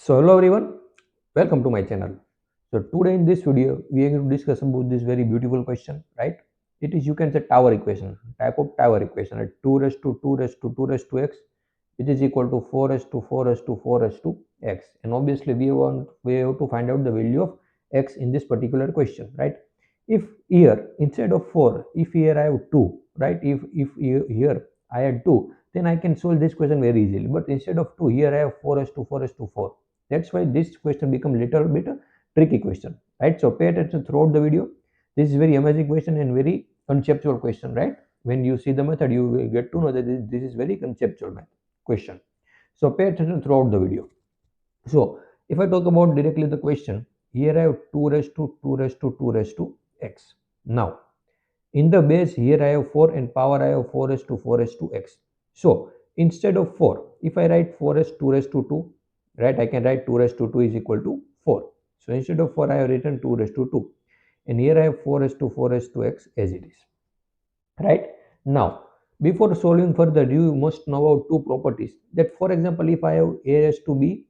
So hello everyone, welcome to my channel. So today in this video we are going to discuss about this very beautiful question, right? It is, you can say, tower equation, type of tower equation at 2 raised to 2 raised to 2 raised to x, which is equal to 4 raised to 4 raised to 4 raised to x. And obviously we have to find out the value of x in this particular question, right? If here instead of 4, if here I have 2, right? If here I had 2, then I can solve this question very easily. But instead of 2, here I have 4 raised to 4 raised to 4. That's why this question become little bit a tricky question, right? So pay attention throughout the video. This is very amazing question and very conceptual question, right? When you see the method, you will get to know that this is very conceptual question. So pay attention throughout the video. So if I talk about directly the question, here I have 2 raised to 2 raised to 2 raised to x. Now in the base, here I have 4 and power I have 4 raised to 4 raised to x. So instead of 4, if I write 4 raised 2 raised to 2, right, I can write 2 raised to 2 is equal to 4. So instead of 4, I have written 2 raised to 2. And here I have 4 raised to 4 raised to x as it is. Right? Now, before solving further, you must know about two properties. That, for example, if I have a raised to b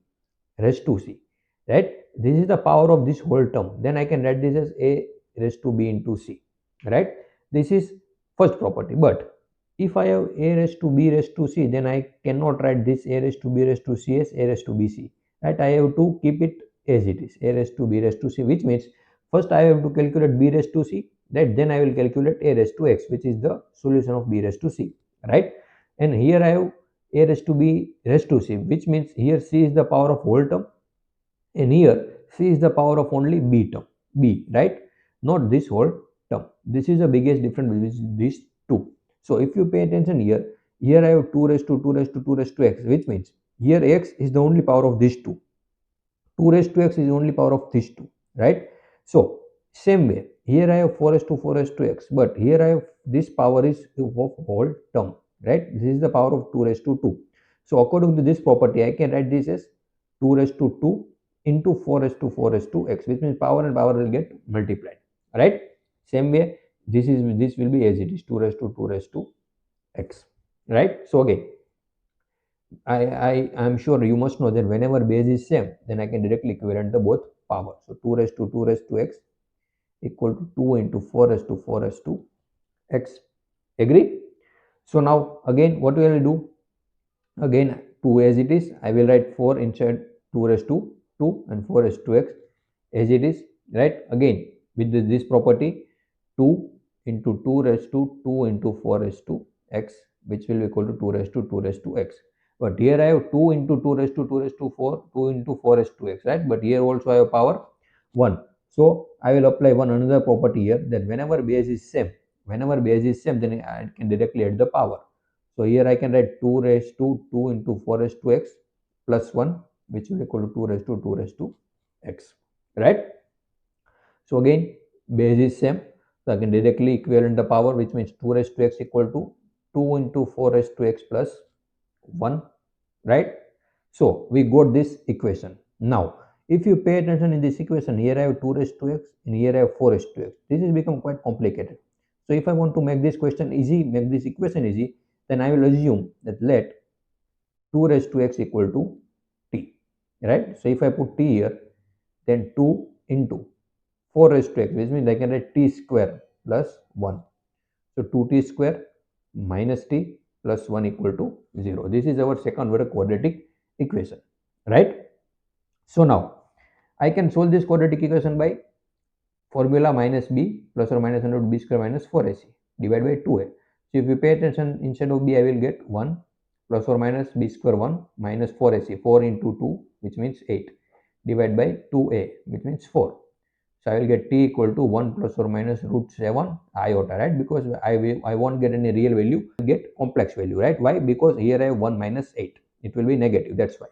raised to c, right, this is the power of this whole term, then I can write this as a raised to b into c, right? This is first property. But if I have a raised to b raised to c, then I cannot write this a raised to b raised to c as a raised to bc, right? I have to keep it as it is, a raised to b raised to c, which means first I have to calculate b raised to c, right? Then I will calculate a raised to x, which is the solution of b raised to c, right? And here I have a raised to b raised to c, which means here c is the power of whole term and here c is the power of only b term, b, right? Not this whole term. This is the biggest difference between these two. So if you pay attention here I have 2 raised to 2 raised to 2 raised to x, which means here x is the only power of these two. 2 raised to x is only power of these two, right? So same way, here I have 4 raised to 4 raised to x, but here I have this power is of whole term, right? This is the power of 2 raised to 2. So according to this property, I can write this as 2 raised to 2 into 4 raised to 4 raised to x, which means power and power will get multiplied, right? Same way, this will be as it is, 2 raised to 2 raised to x, right? So again, I am sure you must know that whenever base is same, then I can directly equivalent the both power. So 2 raised to 2 raised to x equal to 2 into 4 raised to 4 raised to x. Agree? So now again, what will I do? Again, 2 as it is, I will write 4 inside 2 raised to 2 and 4 raised to x as it is, right? Again, with this property, 2 into 2 raised to 2 into 4 raised to x, which will be equal to 2 raised to 2 raised to x. But here I have 2 into 2 raised to 2 raised to 4, 2 into 4 raised to x, right? But here also I have power 1. So I will apply another property here, that whenever base is same, then I can directly add the power. So here I can write 2 raised to 2 into 4 raised to x plus 1, which will equal to 2 raised to 2 raised to x, right? So again, base is same, so I can directly equivalent the power, which means 2 raised to x equal to 2 into 4 raised to x plus 1, right? So we got this equation. Now if you pay attention in this equation, here I have 2 raised to x and here I have 4 raised to x. This has become quite complicated. So if I want to make this question easy, make this equation easy, then I will assume that let 2 raised to x equal to t, right? So if I put t here, then 2 into 4 raised to x, which means I can write t square plus 1. So 2t square minus t plus 1 equal to 0. This is our second order quadratic equation, right? So now I can solve this quadratic equation by formula minus b plus or minus under b square minus 4ac divided by 2a. So if you pay attention, instead of b I will get 1 plus or minus b square 1 minus 4ac, 4 into 2, which means 8, divided by 2a, which means 4. So I will get t equal to 1 plus or minus root 7 iota, right? Because I won't get any real value, I get complex value, right? Why? Because here I have 1 minus 8, it will be negative, that's why.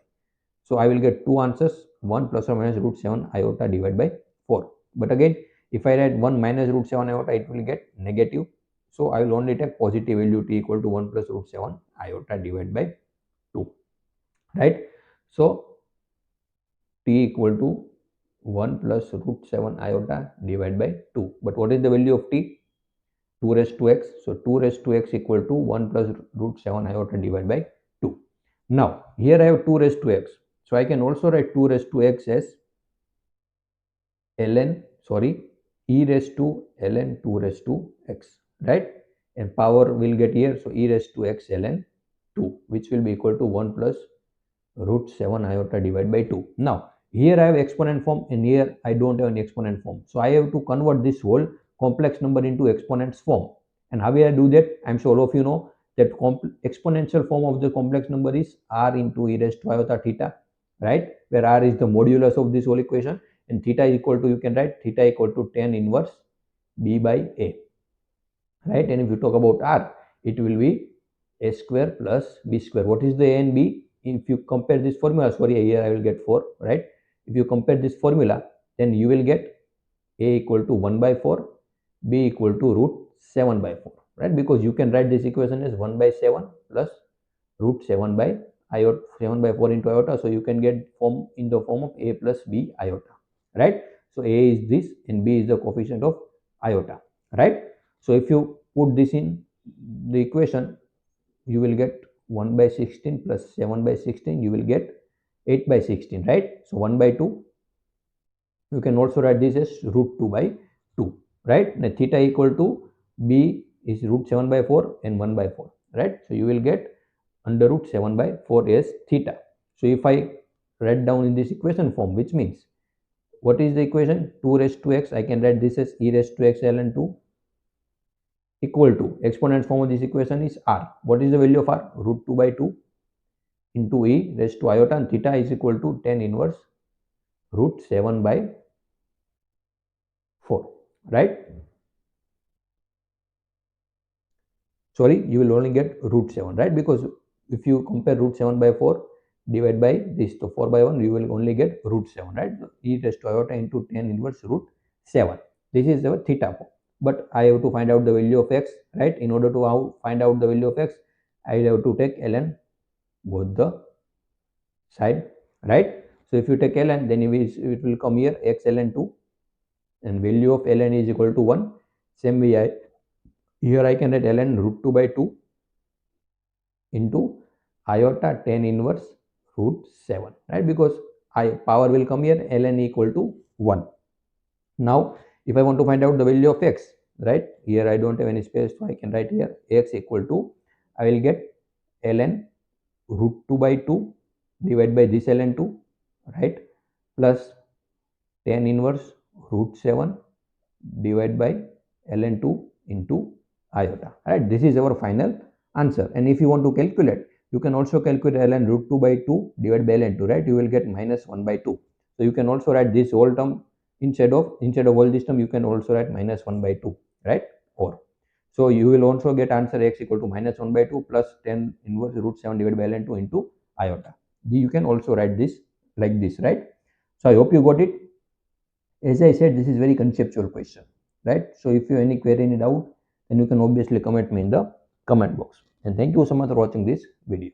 So I will get two answers, 1 plus or minus root 7 iota divided by 4. But again, if I write 1 minus root 7 iota, it will get negative. So I will only take positive value, t equal to 1 plus root 7 iota divided by 2, right? So t equal to 1 plus root 7 iota divided by 2. But what is the value of t? 2 raised to x. So 2 raised to x equal to 1 plus root 7 iota divided by 2. Now here I have 2 raised to x. So I can also write 2 raised to x as e raised to ln 2 raised to x, right? And power will get here, so e raised to x ln 2, which will be equal to 1 plus root 7 iota divided by 2. Now here I have exponent form and here I don't have an exponent form, so I have to convert this whole complex number into exponents form. And how will I do that? I'm sure all of you know that exponential form of the complex number is r into e raised to iota theta, right? Where r is the modulus of this whole equation, and theta is equal to, you can write theta equal to tan inverse b by a, right? And if you talk about r, it will be a square plus b square. What is the a and b? If you compare this formula, sorry, here I will get 4, right? If you compare this formula, then you will get a equal to 1 by 4, b equal to root 7 by 4, right? Because you can write this equation as 1 by 7 plus root 7 by iota, 7 by 4 into iota, so you can get form in the form of a plus b iota, right? So a is this and b is the coefficient of iota, right? So if you put this in the equation, you will get 1 by 16 plus 7 by 16, you will get 8 by 16, right? So 1 by 2, you can also write this as root 2 by 2, right? Now theta equal to b is root 7 by 4 and 1 by 4, right? So you will get under root 7 by 4 as theta. So if I write down in this equation form, which means what is the equation? 2 raised to x, I can write this as e raised to x ln 2 equal to, exponent form of this equation is r. What is the value of r? Root 2 by 2 into e raised to iota, and theta is equal to tan inverse root 7 by 4, right? Sorry, you will only get root 7, right? Because if you compare root 7 by 4 divided by this, so 4 by 1, you will only get root 7, right? So e raised to iota into tan inverse root 7. This is the theta form. But I have to find out the value of x, right? In order to find out the value of x, I will have to take ln both the side, right? So if you take ln, then it will come here x ln 2, and value of ln is equal to 1. Same way, here I can write ln root 2 by 2 into iota tan inverse root 7, right? Because power will come here, ln equal to 1. Now if I want to find out the value of x, right, here I don't have any space, so I can write here x equal to, I will get ln root 2 by 2 divided by this ln 2, right, plus tan inverse root 7 divided by ln 2 into iota, right? This is our final answer. And if you want to calculate, you can also calculate ln root 2 by 2 divided by ln 2, right? You will get minus 1 by 2. So you can also write this whole term instead of all this term, you can also write minus 1 by 2, right? Or so you will also get answer x equal to minus 1 by 2 plus tan inverse root 7 divided by ln 2 into iota. You can also write this like this, right? So I hope you got it. As I said, this is very conceptual question, right? So if you have any query, any doubt, then you can obviously comment me in the comment box. And thank you so much for watching this video.